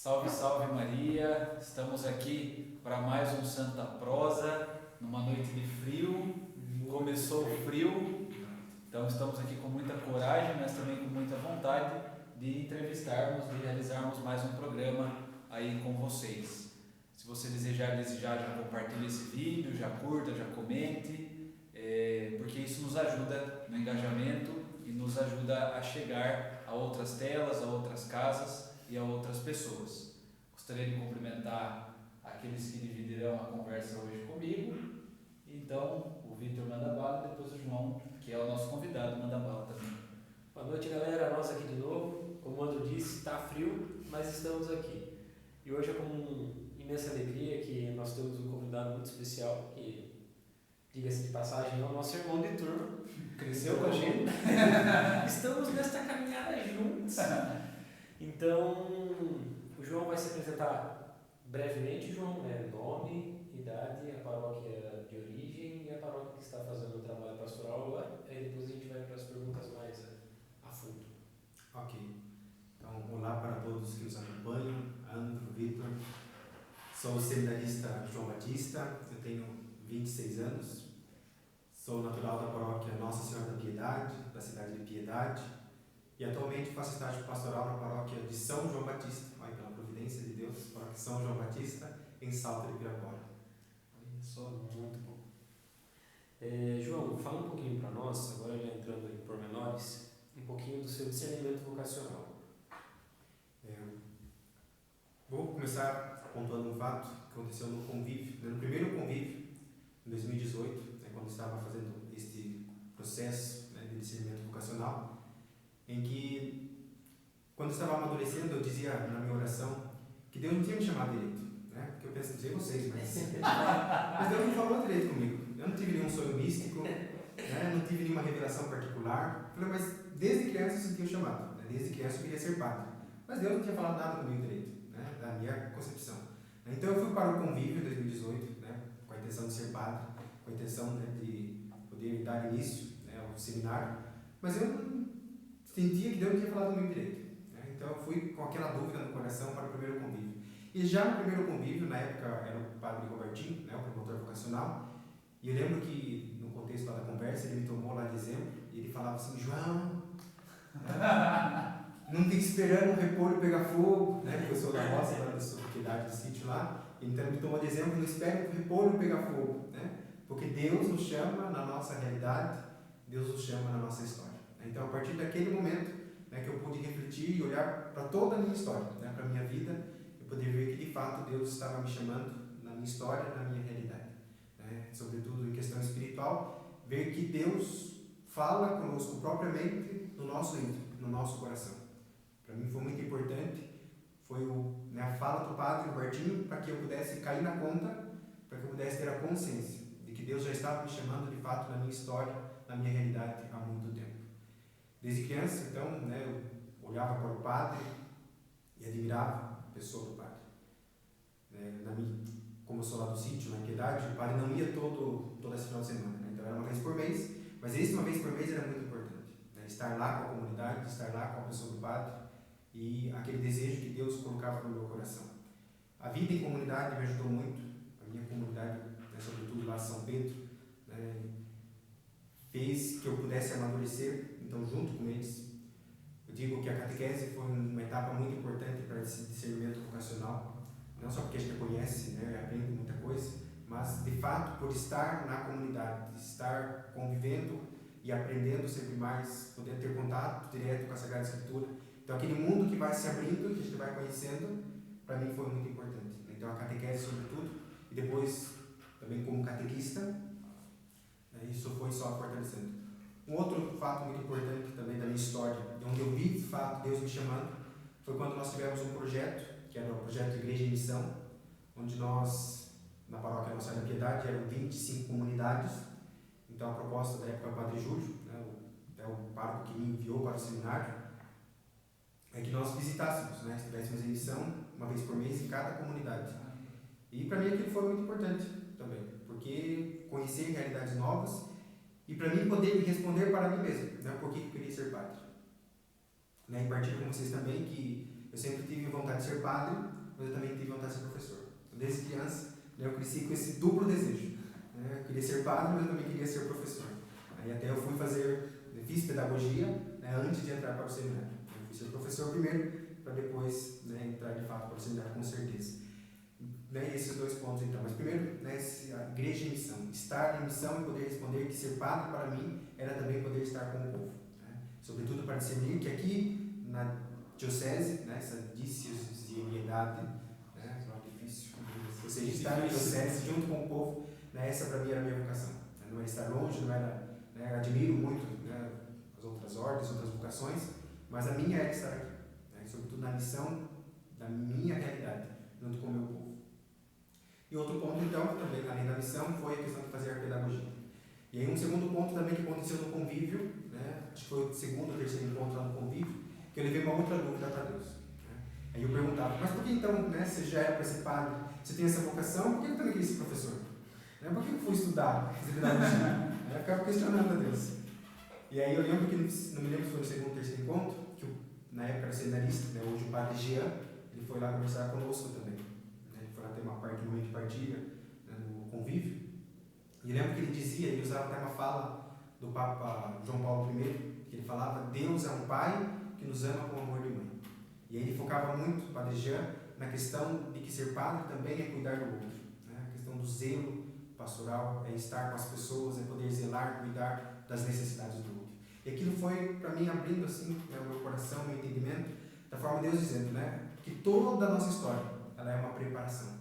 Salve, salve Maria! Estamos aqui para mais um Santa Prosa, numa noite de frio. Começou o frio, então estamos aqui com muita coragem, mas também com muita vontade de entrevistarmos, de realizarmos mais um programa aí com vocês. Se você desejar, já compartilhe esse vídeo, já curta, já comente, porque isso nos ajuda no engajamento e nos ajuda a chegar a outras telas, a outras casas e a outras pessoas. Gostaria de cumprimentar aqueles que dividirão a conversa hoje comigo. Então, o Vitor manda bala e depois o João, que é o nosso convidado, manda bala também. Boa noite, galera. Nós aqui de novo. Como o Andro disse, está frio, mas estamos aqui. E hoje é com imensa alegria que nós temos um convidado muito especial, que, diga-se de passagem, é o nosso irmão de turma. Cresceu com a gente. Estamos nesta caminhada juntos. Então, o João vai se apresentar brevemente. João, nome, idade, a paróquia de origem e a paróquia que está fazendo o trabalho pastoral agora. Aí depois a gente vai para as perguntas mais a fundo. Ok. Então, olá para todos que nos acompanham. Andro, Vitor. Sou o seminarista João Batista. Eu tenho 26 anos. Sou natural da paróquia Nossa Senhora da Piedade, da cidade de Piedade. E atualmente faço estágio pastoral na paróquia de São João Batista, pela providência de Deus, paróquia São João Batista, em Salto de Pirapora. Olha só, muito bom. João, fala um pouquinho para nós, agora já entrando em pormenores, um pouquinho do seu discernimento vocacional. Vou começar pontuando um fato que aconteceu no convívio, no primeiro convívio, em 2018, quando estava fazendo este processo de discernimento vocacional, em que, quando eu estava amadurecendo, eu dizia na minha oração que Deus não tinha me chamado direito, porque eu penso, não sei vocês, mas Deus não falou direito comigo. Eu não tive nenhum sonho místico, não tive nenhuma revelação particular. Falei, mas desde criança eu senti o chamado, desde criança eu queria ser padre, mas Deus não tinha falado nada comigo direito, da minha concepção. Então eu fui para o convívio em 2018, com a intenção de ser padre, com a intenção de poder dar início ao seminário, mas eu não sentia que Deus não tinha falado comigo direito. Então eu fui com aquela dúvida no coração para o primeiro convívio. E já no primeiro convívio, na época era o padre Robertinho, o promotor vocacional, e eu lembro que no contexto lá da conversa ele me tomou lá de exemplo e ele falava assim: João, não fique esperando um repolho pegar fogo, porque eu sou da roça, lá da sua propriedade do sítio lá, então ele me tomou de exemplo: não espere um repolho pegar fogo, porque Deus nos chama na nossa realidade, Deus nos chama na nossa história. Então, a partir daquele momento que eu pude refletir e olhar para toda a minha história, para a minha vida, eu poder ver que de fato Deus estava me chamando na minha história, na minha realidade. Sobretudo em questão espiritual, ver que Deus fala conosco propriamente no nosso íntimo, no nosso coração. Para mim foi muito importante, foi a fala do padre Robertinho, para que eu pudesse cair na conta, para que eu pudesse ter a consciência de que Deus já estava me chamando de fato na minha história, na minha realidade há muito tempo. Desde criança, então, eu olhava para o padre e admirava a pessoa do padre. Como eu sou lá do sítio, na Piedade, o padre não ia toda essa final de semana. Então era uma vez por mês, mas esse uma vez por mês era muito importante. Estar lá com a comunidade, estar lá com a pessoa do padre e aquele desejo que Deus colocava no meu coração. A vida em comunidade me ajudou muito. A minha comunidade, sobretudo lá São Pedro, fez que eu pudesse amadurecer, então junto com eles. Eu digo que a catequese foi uma etapa muito importante para esse discernimento vocacional, não só porque a gente conhece, aprende muita coisa, mas de fato por estar na comunidade, estar convivendo e aprendendo sempre mais, poder ter contato direto com a Sagrada Escritura. Então aquele mundo que vai se abrindo, que a gente vai conhecendo, para mim foi muito importante. Então a catequese sobretudo, e depois também como catequista, isso foi só fortalecendo. Um outro fato muito importante também da minha história, de onde eu vi de fato Deus me chamando, foi quando nós tivemos um projeto, que era o projeto Igreja em Missão, onde nós, na paróquia Nossa Senhora da Piedade, eram 25 comunidades. Então a proposta da época do Padre Júlio, o pároco que me enviou para o seminário, é que nós visitássemos, estivéssemos em missão uma vez por mês em cada comunidade. E para mim aquilo foi muito importante também, porque conhecer realidades novas e para mim poder responder para mim mesmo, por que eu queria ser padre. E partilho com vocês também que eu sempre tive vontade de ser padre, mas eu também tive vontade de ser professor. Então, desde criança, né, eu cresci com esse duplo desejo. Né? Eu queria ser padre, mas eu também queria ser professor. Aí até eu fiz pedagogia, né, antes de entrar para o seminário. Eu fui ser professor primeiro, para depois, né, entrar de fato para o seminário, com certeza. Né, esses dois pontos então. Mas primeiro, né, a igreja em missão. Estar em missão e poder responder que ser padre para mim era também poder estar com o povo. Né? Sobretudo para discernir que aqui na diocese, né, essa diocesianidade, né, é difícil, ou seja, estar na diocese junto com o povo, né, essa para mim era a minha vocação. Né? Não era estar longe, não era, né, admiro muito, né, as outras ordens, outras vocações, mas a minha era estar aqui, né, sobretudo na missão da minha realidade, junto com o meu povo. E outro ponto, então, também, além da missão, foi a questão de fazer a pedagogia. E aí um segundo ponto também que aconteceu no convívio, né, acho que foi o segundo ou terceiro encontro lá no convívio, que eu levei uma outra dúvida para Deus. Né? Aí eu perguntava, mas por que então, né, você já era para ser padre, você tem essa vocação, por que eu também queria ser professor? Né? Por que eu fui estudar, fazer pedagogia? Eu ficava questionando a Deus. E aí eu lembro que, não me lembro se foi no segundo ou terceiro encontro, que na época era seminarista, né, hoje o padre Jean, ele foi lá conversar conosco também. Ele foi lá ter um momento de partilha, né, no convívio. E lembro que ele dizia, ele usava até uma fala do Papa João Paulo I, que ele falava: Deus é um pai que nos ama com amor de mãe. E aí ele focava muito, o padre Jean, na questão de que ser padre também é cuidar do outro. Né? A questão do zelo pastoral é estar com as pessoas, é poder zelar, cuidar das necessidades do outro. E aquilo foi, para mim, abrindo assim, né, o meu coração, o meu entendimento, da forma de Deus dizendo, né, que toda a nossa história ela é uma preparação.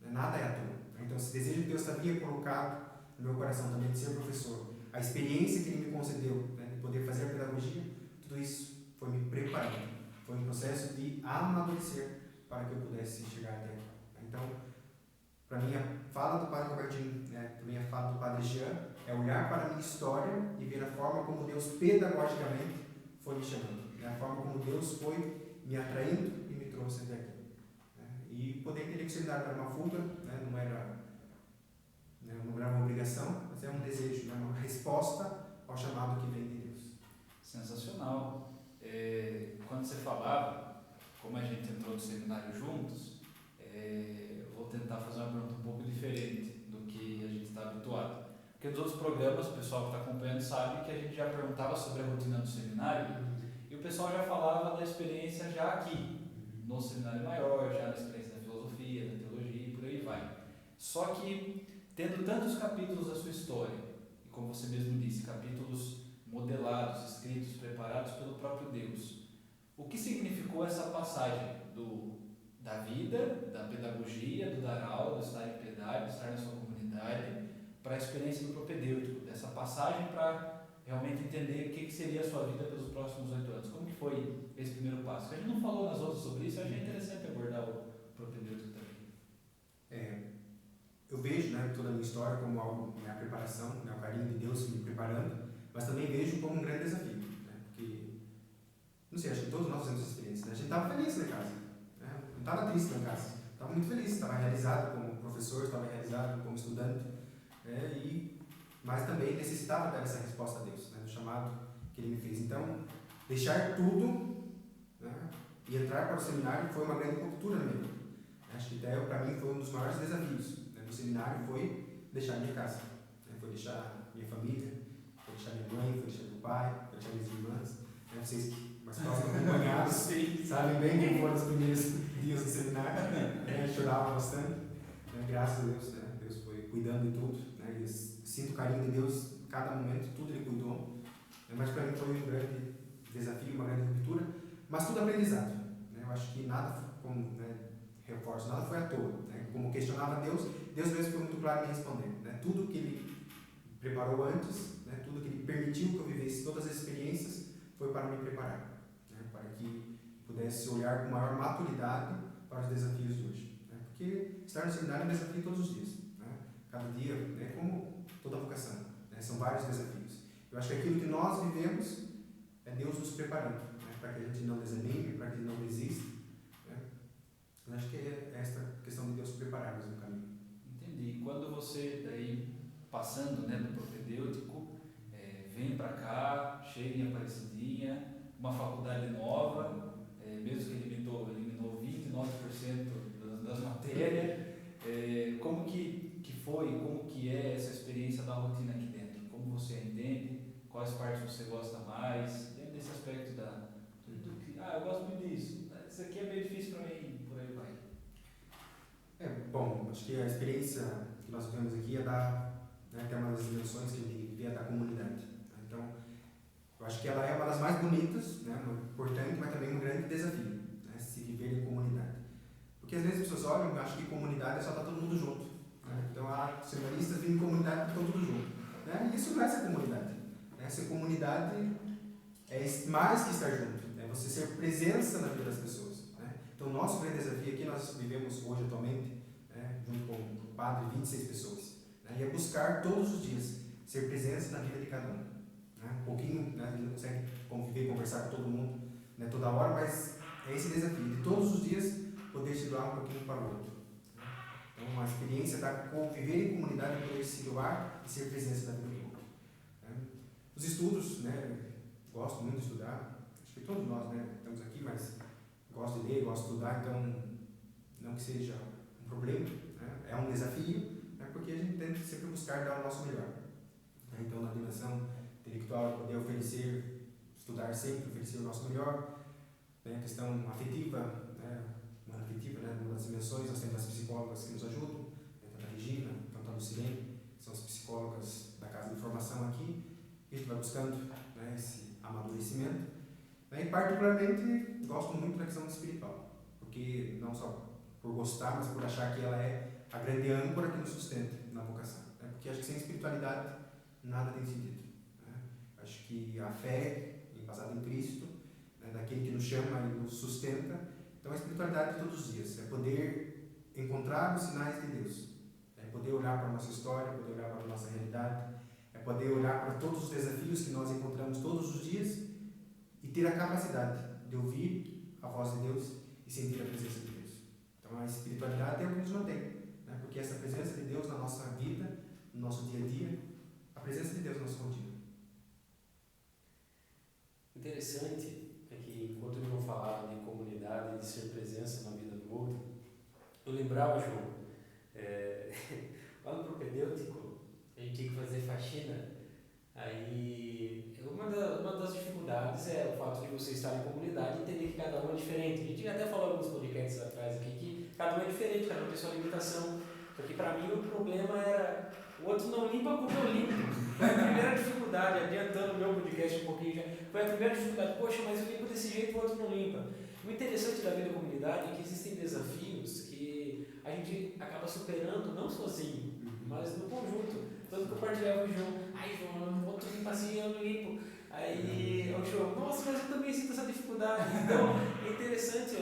Né? Nada é à toa. Então, esse desejo que Deus havia colocado no meu coração também de ser professor, a experiência que Ele me concedeu, né, de poder fazer a pedagogia, tudo isso foi me preparando. Foi um processo de amadurecer para que eu pudesse chegar até aqui. Então, para mim, a fala do Padre Robertinho, né, para mim a fala do Padre Jean, é olhar para a minha história e ver a forma como Deus pedagogicamente foi me chamando, né, a forma como Deus foi me atraindo e me trouxe até aqui. Né, e poder entender que o seminário era uma fuga, né, não era uma obrigação, mas é um desejo, né, uma resposta ao chamado que vem de Deus. Sensacional. Quando você falava, como a gente entrou no seminário juntos, eu vou tentar fazer uma pergunta um pouco diferente do que a gente está habituado. Porque nos outros programas, o pessoal que está acompanhando sabe que a gente já perguntava sobre a rotina do seminário e o pessoal já falava da experiência já aqui, no seminário maior, já na experiência da filosofia, da teologia e por aí vai. Só que, tendo tantos capítulos da sua história, e como você mesmo disse, capítulos modelados, escritos, preparados pelo próprio Deus, o que significou essa passagem da vida, da pedagogia, do dar aula, do estar em piedade, do estar na sua comunidade, para a experiência do propedêutico, dessa passagem para realmente entender o que seria a sua vida pelos próximos 8 anos? Como que foi esse primeiro passo? Porque a gente não falou nas outras sobre isso, eu achei interessante abordar o propedêutico também. Eu vejo, né, toda a minha história como algo, né, a preparação, né, o carinho de Deus me preparando, mas também vejo como um grande desafio, né, porque, não sei, acho que todos nós temos essa experiência, né, a gente estava feliz na casa, né, não estava triste na casa, estava muito feliz, estava realizado como professor, estava realizado como estudante, né, mas também necessitava dar essa resposta a Deus, né, do chamado que Ele me fez. Então, deixar tudo, né, e entrar para o seminário foi uma grande ruptura na minha vida. Acho que até para mim foi um dos maiores desafios, né, do seminário, foi deixar minha casa, né, foi deixar minha família, foi deixar minha mãe, foi deixar meu pai, foi deixar minhas irmãs, né, vocês que mais próximos acompanhados sabem bem como foram os primeiros dias do seminário, né, chorava bastante, né, graças a Deus, né, Deus foi cuidando de tudo, né, eu sinto o carinho de Deus em cada momento, tudo Ele cuidou, né, mas para mim foi um grande desafio, uma grande ruptura, mas tudo aprendizado, né, eu acho que nada, como, né, reforço, nada foi à toa, né? Como questionava Deus, Deus mesmo foi muito claro em me responder, né? Tudo que Ele preparou antes, né? Tudo que Ele permitiu que eu vivesse, todas as experiências, foi para me preparar, né? Para que pudesse olhar com maior maturidade para os desafios de hoje, né? Porque estar no seminário é um desafio todos os dias, né? Cada dia, né? Como toda vocação, né? São vários desafios. Eu acho que aquilo que nós vivemos é Deus nos preparando, né? Para que a gente não desanime, para que a gente não desista. Eu acho que é esta questão de Deus preparar-nos no caminho. Entendi. Quando você, daí, passando, né, do propedêutico, vem para cá, chega em Aparecidinha, uma faculdade nova, mesmo que eliminou 29% das matérias. Como que foi, como que é essa experiência da rotina aqui dentro? Como você entende? Quais partes você gosta mais? Dentro desse aspecto eu gosto muito disso. Isso aqui é meio difícil para mim, por aí vai. Bom, acho que a experiência que nós vivemos aqui é que é uma das dimensões que a gente vê da comunidade. Então, eu acho que ela é uma das mais bonitas, né, importante, mas também um grande desafio, né, se viver em comunidade. Porque às vezes as pessoas olham e acham que comunidade é só estar todo mundo junto. Né? Então, seminaristas vivem em comunidade porque estão todos juntos. Né? E isso não é ser comunidade. Né? Ser comunidade é mais que estar junto. É você ser presença na vida das pessoas. Né? Então, o nosso grande desafio aqui, nós vivemos hoje atualmente, né, junto com o padre, 26 pessoas. Né? E é buscar todos os dias ser presença na vida de cada um. Né? Um pouquinho, né? A gente não consegue conviver, conversar com todo mundo, né, toda hora, mas é esse desafio de todos os dias poder se doar um pouquinho para o outro. Então, uma experiência da conviver em comunidade, poder se doar e ser presença na vida do outro. Os estudos, né, gosto muito de estudar, acho que todos nós, né, estamos aqui, mas gosto de ler, gosto de estudar, então não que seja um problema, né, é um desafio, né, porque a gente tenta sempre buscar dar o nosso melhor. Então, na dimensão intelectual, poder oferecer, estudar sempre, oferecer o nosso melhor, né, questão afetiva, né, numa das dimensões, nós temos as psicólogas que nos ajudam, tanto a Regina, tanto a Lucilene, que são as psicólogas da Casa de Formação aqui, e a gente vai buscando, né, esse amadurecimento. E particularmente gosto muito da questão espiritual, porque não só por gostar, mas por achar que ela é a grande âncora que nos sustenta na vocação. Né? Porque acho que sem espiritualidade nada tem sentido. Né? Acho que a fé, embasada em Cristo, né, daquele que nos chama e nos sustenta. Então, a espiritualidade de todos os dias é poder encontrar os sinais de Deus, é poder olhar para a nossa história, poder olhar para a nossa realidade, é poder olhar para todos os desafios que nós encontramos todos os dias e ter a capacidade de ouvir a voz de Deus e sentir a presença de Deus. Então, a espiritualidade é o que nos mantém, né? Porque essa presença de Deus na nossa vida, no nosso dia a dia, a presença de Deus na nossa rotina. Interessante é que enquanto o João falava de comunidade, de ser presença na vida do outro, eu lembrava, João, lá no propedêutico, a gente tinha que fazer faxina, aí uma das dificuldades é o fato de você estar em comunidade e entender que cada um é diferente. A gente até falou alguns podcasts atrás aqui que cada um é diferente, cada um tem sua limitação, porque para mim o problema era o outro não limpa como eu limpo. Foi a primeira dificuldade, adiantando o meu podcast um pouquinho já, foi a primeira dificuldade. Poxa, mas eu limpo desse jeito e o outro não limpa. O interessante da vida da comunidade é que existem desafios que a gente acaba superando, não sozinho, mas no conjunto. Tanto que eu partilhava com o João, João, o outro limpa assim, eu não limpo. Aí o João, nossa, mas eu também sinto essa dificuldade. Então, é interessante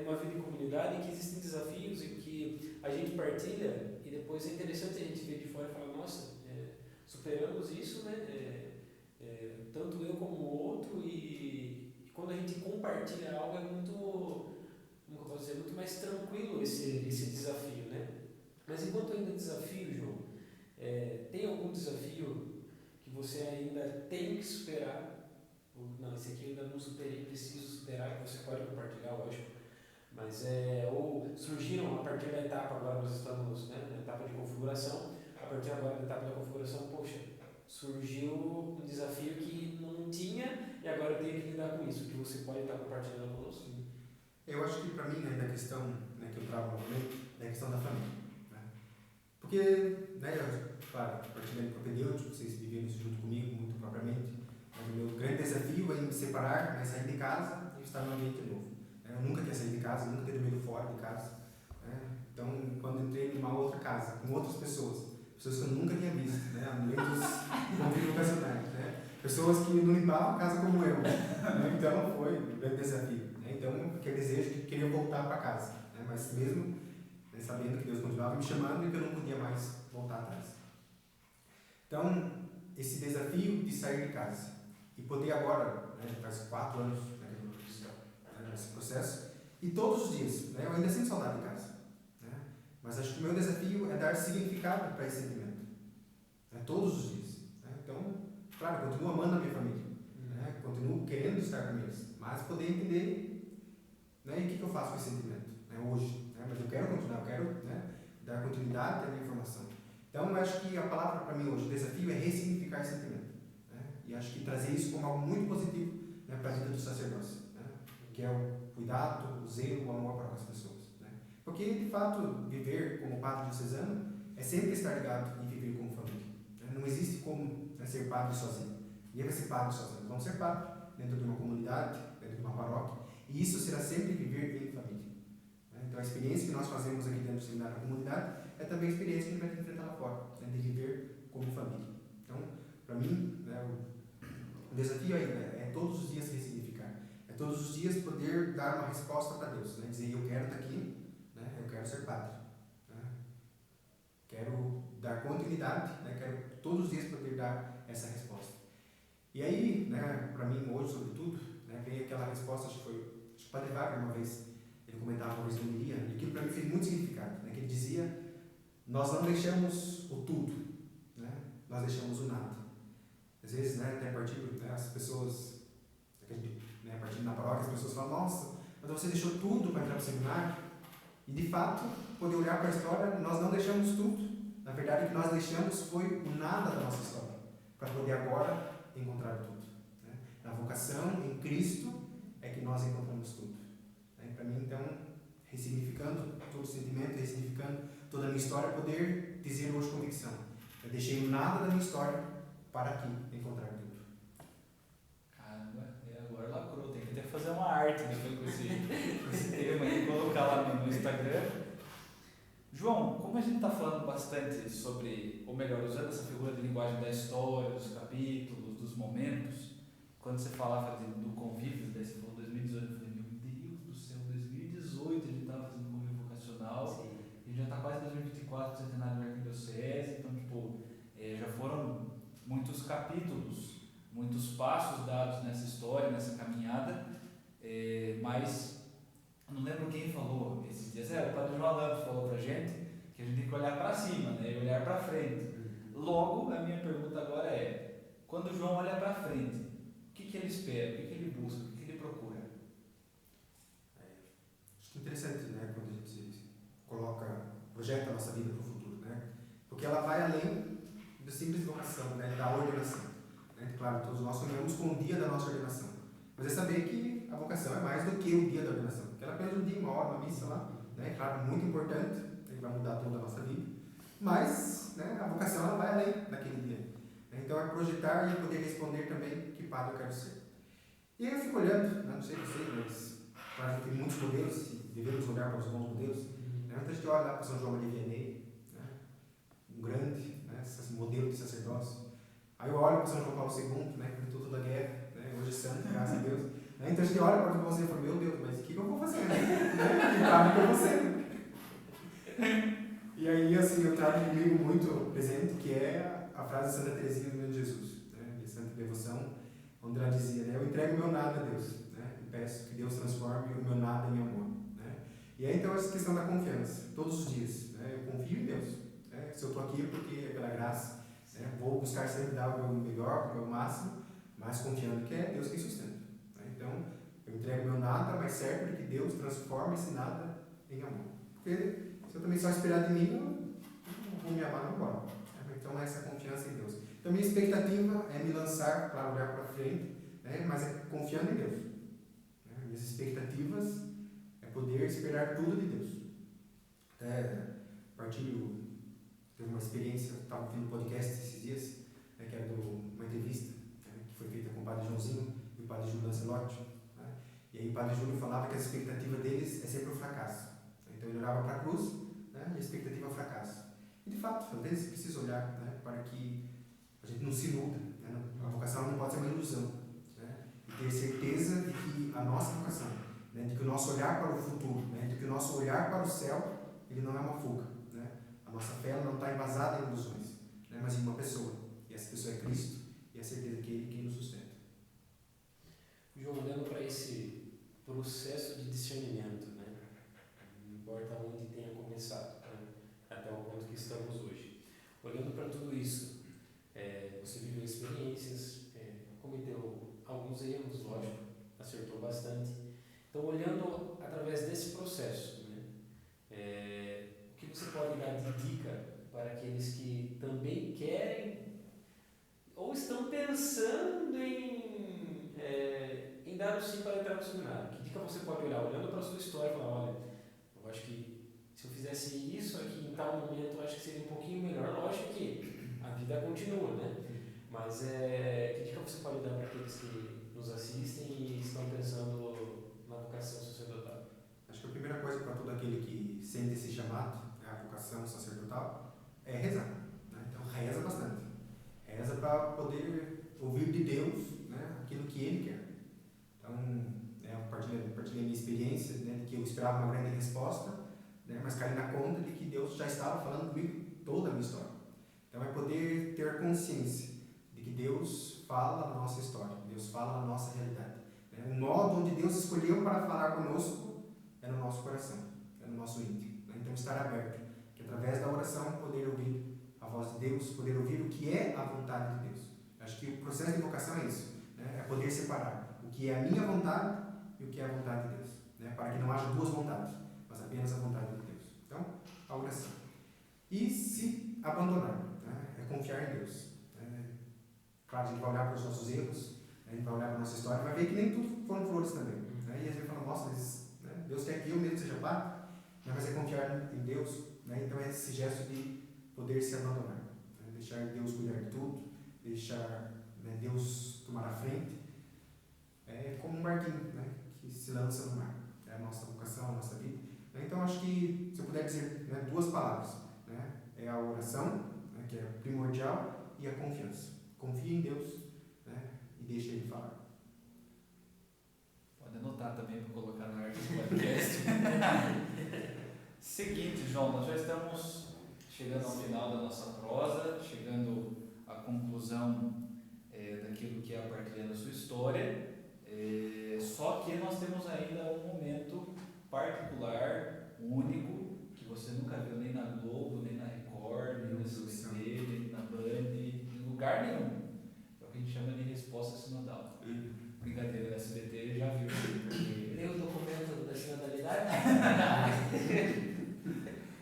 numa vida em comunidade que existem desafios em que a gente partilha e depois é interessante a gente ver de fora e falar, nossa, superamos isso, né? Tanto eu como o outro, e quando a gente compartilha algo é muito, como eu posso dizer, muito mais tranquilo esse desafio, né? Mas enquanto ainda desafio, João, tem algum desafio que você ainda tem que superar? Não, esse aqui eu ainda não superei, preciso superar, que você pode compartilhar, lógico. Mas ou surgiram a partir da etapa, agora nós estamos, né, na etapa de configuração, a partir agora da etapa da configuração, poxa, surgiu um desafio que não tinha e agora eu tenho que lidar com isso, que você pode estar compartilhando conosco. Eu acho que para mim, né, da questão, né, que eu trago novamente, é a questão da família. Né? Porque, né, claro, partilhando do propedêutico, vocês viveram isso junto comigo, muito propriamente, mas o meu grande desafio é me separar, né, sair de casa e estar num ambiente novo. Eu nunca tinha saído de casa, nunca tinha dormido fora de casa. Né? Então, quando entrei numa outra casa, com outras pessoas que eu nunca tinha visto, né? Ambientes vocacionais, né? Pessoas que não limpavam a casa como eu. Né? Então, foi um grande desafio. Né? Então, aquele desejo que queria voltar para casa. Né? Mas mesmo, né, sabendo que Deus continuava me chamando e que eu não podia mais voltar atrás. Então, esse desafio de sair de casa e poder agora, né, faz 4 anos, nesse processo, e todos os dias, né, eu ainda sinto saudade de casa, né, mas acho que o meu desafio é dar significado para esse sentimento, né, todos os dias, né, então, claro, eu continuo amando a minha família, né, continuo querendo estar com eles, mas poder entender, né, e o que eu faço com esse sentimento, né, hoje, né? Mas eu quero continuar, eu quero, né, dar continuidade à minha formação. Então, eu acho que a palavra para mim hoje, o desafio é ressignificar esse sentimento, né? E acho que trazer isso como algo muito positivo, né, para a vida do sacerdócio, né? Que é o cuidado, o zelo, o amor para com as pessoas, né? Porque, de fato, viver como padre diocesano é sempre estar ligado em viver como família, né? Não existe como, né, ser padre sozinho. Ninguém vai ser padre sozinho. Vamos ser padre dentro de uma comunidade, dentro de uma paróquia, e isso será sempre viver em família, né? Então, a experiência que nós fazemos aqui dentro do seminário da comunidade é também a experiência que a gente vai enfrentar lá fora, né, de viver como família. Então, para mim, né, o desafio aí, né, é todos os dias ressignificar, é todos os dias poder dar uma resposta para Deus, né, dizer eu quero estar aqui, né, eu quero ser padre, né, quero dar continuidade, né, quero todos os dias poder dar essa resposta. E aí, né, para mim hoje, sobretudo, né, vem aquela resposta, acho que o Padre Wagner uma vez, ele comentava uma vez no homilia, e aquilo para mim fez muito significado, né, que ele dizia: nós não deixamos o tudo, né, nós deixamos o nada. Às vezes, né, até a partir, né, as pessoas, né, a partir da paróquia, as pessoas falam: nossa, mas você deixou tudo para entrar no seminário? E de fato, poder olhar para a história, nós não deixamos tudo. Na verdade, o que nós deixamos foi o nada da nossa história, para poder agora encontrar tudo, né? Na vocação, em Cristo, é que nós encontramos tudo, né? Para mim, então, ressignificando todo o sentimento, ressignificando toda a minha história, poder dizer hoje com convicção: eu deixei o nada da minha história para aqui encontrar tudo. Caramba, agora lacrou. Tem que até fazer uma arte depois com esse tema e colocar lá no Instagram. João, como a gente está falando bastante sobre, ou melhor, usando essa figura de linguagem da história, dos capítulos, dos momentos, quando você falava do convívio, daí você falou 2018, eu falei: meu Deus do céu, 2018 a gente estava fazendo convívio vocacional. Sim. E já está quase 2024, centenário da Arquidiocese, então, tipo, já foram muitos capítulos, muitos passos dados nessa história, nessa caminhada, mas não lembro quem falou esses dias, o Padre João Lambos falou pra gente que a gente tem que olhar para cima, né, e olhar para frente. Logo, a minha pergunta agora é: quando o João olha para frente, o que ele espera, o que ele busca, o que ele procura? Acho que é interessante, né, quando a gente projeta a nossa vida para o futuro, né, porque ela vai além da simples vocação, né, da ordenação, né. Claro, todos nós sonhamos com o dia da nossa ordenação, mas é saber que a vocação é mais do que o dia da ordenação, porque ela é apenas um dia, uma hora, uma missa lá, né, claro, muito importante, que vai mudar toda a nossa vida, mas, né, a vocação ela vai além daquele dia, né. Então é projetar e poder responder também que padre eu quero ser. E aí eu fico olhando, né, não sei vocês, mas claro, a gente tem muitos modelos e devemos olhar para os bons modelos, né. Então a gente olha lá para São João Maria Vianney, né, um grande, né, modelo de sacerdócio. Aí eu olho para São João Paulo II, né, que lutou toda a guerra, né, hoje é santo, graças a Deus. Né, então a gente olha para os bons e fala: meu Deus, mas o que eu vou fazer? Né? Que padre que eu vou ser? E aí, assim, eu trago comigo muito presente, que é a frase de Santa Teresinha do Menino Jesus, né, de Santa Devoção, onde ela dizia, né, eu entrego o meu nada a Deus, né, e peço que Deus transforme o meu nada em amor, né. E aí, então, essa questão da confiança, todos os dias, né, eu confio em Deus, né, se eu estou aqui é porque é pela graça, né, vou buscar sempre dar o meu melhor, o meu máximo, mas confiando que é Deus quem sustenta, né. Então, eu entrego o meu nada, mas certo de que Deus transforma esse nada em amor, porque se eu também só esperar de mim, eu não vou me amar, não embora. Então, essa confiança em Deus. Então, minha expectativa é me lançar para olhar para frente, né, mas é confiando em Deus. Né? Minhas expectativas é poder esperar tudo de Deus. Até partilho, teve uma experiência, estava ouvindo um podcast esses dias, né, que era uma entrevista, né, que foi feita com o Padre Joãozinho e o Padre Júlio Lancelotti. Né? E aí o Padre Júlio falava que a expectativa deles é sempre o fracasso. Então ele olhava para a cruz, né, e a expectativa é o fracasso. E de fato, às vezes precisa olhar, né, para que a gente não se iluda. Né? A vocação não pode ser uma ilusão. Né? E ter certeza de que a nossa vocação, né, de que o nosso olhar para o futuro, né, de que o nosso olhar para o céu, ele não é uma fuga. Né? A nossa fé não está embasada em ilusões, né, mas em uma pessoa. E essa pessoa é Cristo, e a certeza que Ele quem nos sustenta. João, olhando para esse processo de discernimento, né? Não importa onde tenha começado, né? Até o ponto que estamos hoje. Olhando para tudo isso, você viveu experiências, cometeu alguns erros, lógico, acertou bastante. Então, olhando através desse processo, né, dica para aqueles que também querem ou estão pensando em dar o sim para entrar no seminário? Que dica você pode olhar, olhando para a sua história, e falar, olha, eu acho que se eu fizesse isso aqui em tal momento, eu acho que seria um pouquinho melhor. Lógico que a vida continua, né? Mas que dica você pode dar para aqueles que nos assistem e estão pensando na vocação sacerdotal? Acho que a primeira coisa para todo aquele que sente esse chamado, a vocação sacerdotal, é rezar. Né? Então, reza bastante. Reza para poder ouvir de Deus, né, aquilo que Ele quer. Então, eu partilhei a minha experiência, né, de que eu esperava uma grande resposta, né, mas caí na conta de que Deus já estava falando comigo toda a minha história. Então, é poder ter consciência de que Deus fala na nossa história, Deus fala na nossa realidade. Né? O modo onde Deus escolheu para falar conosco é no nosso coração, é no nosso íntimo. Né? Então, estar aberto, que através da oração poder ouvir a voz de Deus, poder ouvir o que é a vontade de Deus. Acho que o processo de vocação é isso, né? É poder separar o que é a minha vontade e o que é a vontade de Deus, né? Para que não haja duas vontades, mas apenas a vontade de Deus. Então, a oração. E se abandonar, né? É confiar em Deus. Claro, a gente vai olhar para os nossos erros, a gente vai olhar para a nossa história e vai ver que nem tudo foram flores também. Né? E às vezes fala, nossa, mas né, Deus quer que eu mesmo seja pato, mas é confiar em Deus. Né? Então é esse gesto de poder se abandonar, né? Deixar Deus cuidar de tudo, deixar, né, Deus tomar a frente. É como um barquinho, né, que se lança no mar. É a nossa vocação, a nossa vida. Então acho que, se eu puder dizer, né, duas palavras, né, é a oração, né, que é primordial, e a confiança. Confie em Deus, né, e deixe Ele falar. Pode anotar também para colocar na arte do podcast. Seguinte, João, nós já estamos chegando ao final da nossa prosa, chegando à conclusão daquilo que é a partilha da sua história. Só que nós temos ainda um momento particular, único, que você nunca viu nem na Globo, nem na Record, nem no SBT, nem na Band, em lugar nenhum. É o que a gente chama de resposta sinodal. Brincadeira, o SBT já viu. Leu o documento da sinodalidade?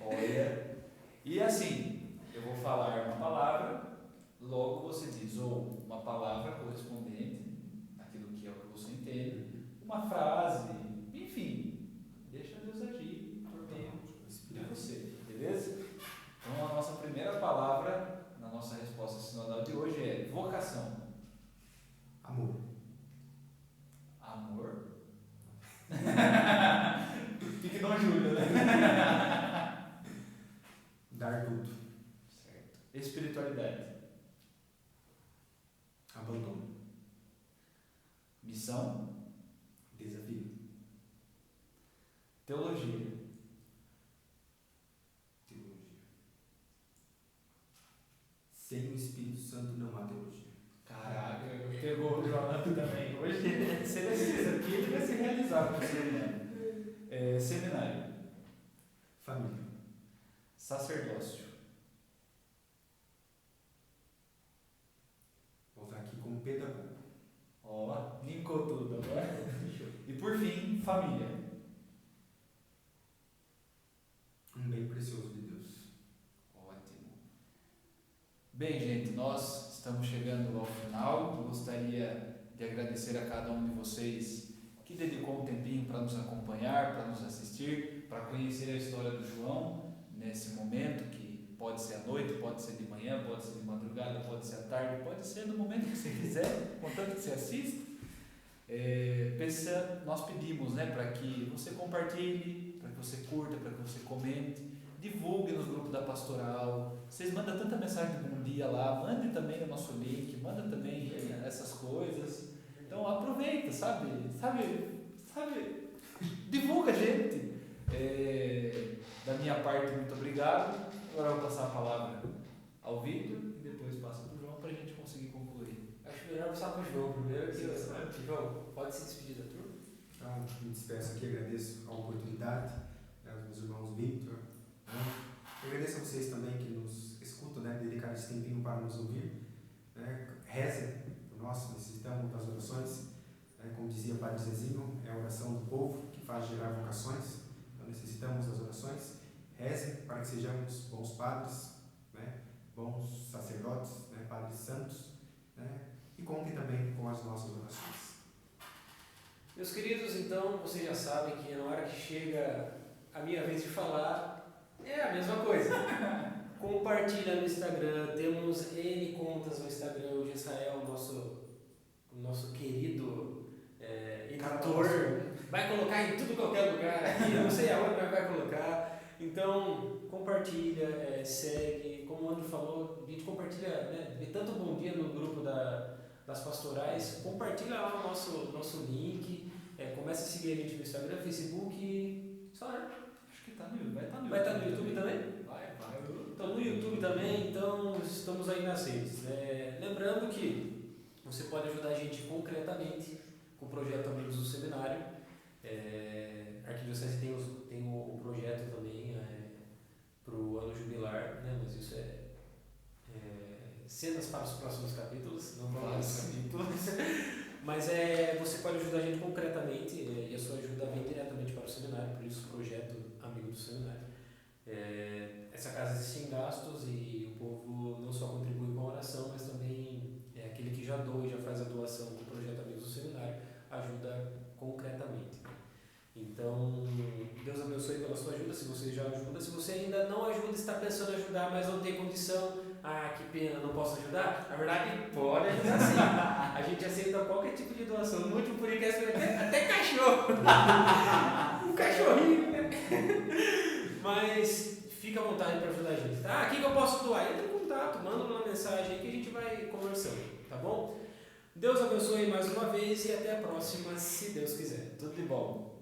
Olha. E assim, eu vou falar uma palavra, logo você diz ou uma palavra correspondente àquilo que é o que você entende, uma frase, enfim, deixa Deus agir por meio de você, beleza? Então a nossa primeira palavra na nossa resposta sinodal de hoje é vocação. Amor. Amor? Fique no Júlio, né? Dar tudo. Certo. Espiritualidade. Abandono. Missão. Desafio. Teologia. Teologia. Sem o Espírito Santo não há teologia. Caraca, pegou o Jonathan também. Hoje, se ele assistir aqui, ele vai se realizar com o seminário. Seminário. Família. Sacerdócio. Vou usar aqui como pedagogo. Ó, linkou tudo agora. E por fim, família. Um bem precioso de Deus. Ótimo. Bem, gente, nós estamos chegando ao final. Eu gostaria de agradecer a cada um de vocês que dedicou um tempinho para nos acompanhar, para nos assistir, para conhecer a história do João nesse momento, que pode ser à noite, pode ser de manhã, pode ser de madrugada, pode ser à tarde, pode ser no momento que você quiser, contanto que você assista. Nós pedimos, né, para que você compartilhe, para que você curta, para que você comente, divulgue nos grupos da pastoral. Vocês mandam tanta mensagem de bom dia lá, mande também no nosso link, manda também essas coisas. Então aproveita, sabe, divulga a gente. Da minha parte, muito obrigado. Agora eu vou passar a palavra ao Vitor e depois passo para o João para a gente conseguir concluir. Acho melhor passar para o João primeiro. João, pode se despedir da turma? Então, me despeço aqui, agradeço a oportunidade, aos meus irmãos Victor. Né? Agradeço a vocês também que nos escutam, né? Dedicar esse tempinho para nos ouvir. Né? Rezem por nós, necessitamos das orações. Né? Como dizia o Padre Zezinho, é a oração do povo que faz gerar vocações. Então necessitamos das orações. rezem para que sejamos bons padres, né? Bons sacerdotes, né? Padres santos, né? E contem também com as nossas orações. Meus queridos, então, vocês já sabem que na hora que chega a minha vez de falar, é a mesma coisa. Compartilha no Instagram, temos N contas no Instagram, o Israel, o nosso querido editor, vai colocar em tudo qualquer lugar aqui, eu não sei aonde, mas vai colocar. Então, compartilha, segue, como o André falou, a gente compartilha, né, vê tanto bom dia no grupo das pastorais, compartilha lá o nosso link, começa a seguir a gente no Instagram, Facebook, só, né? Acho que vai estar no YouTube. Vai estar no YouTube também? Vai. Então, no YouTube também, então estamos aí nas redes. Lembrando que você pode ajudar a gente concretamente com o projeto Amigos do Seminário. A Arquidiocese tem o projeto também para o ano jubilar, né? Mas isso cenas para os próximos capítulos, não vamos nos capítulos. Mas você pode ajudar a gente concretamente e a sua ajuda vem diretamente para o seminário, por isso o projeto Amigo do Seminário. Essa casa existe em gastos e o povo não só contribui com a oração, mas também aquele que já doa e já faz a doação do projeto Amigos do Seminário ajuda concretamente. Então, Deus abençoe pela sua ajuda, se você já ajuda. Se você ainda não ajuda, está pensando em ajudar, mas não tem condição, que pena, não posso ajudar. Na verdade, pode ajudar sim. A gente aceita qualquer tipo de doação. No último podcast, até cachorro. Um cachorrinho, né? Mas fica à vontade para ajudar a gente, tá? Aqui que eu posso doar? Entra em contato, manda uma mensagem aí que a gente vai conversando, tá bom? Deus abençoe mais uma vez e até a próxima, se Deus quiser. Tudo de bom.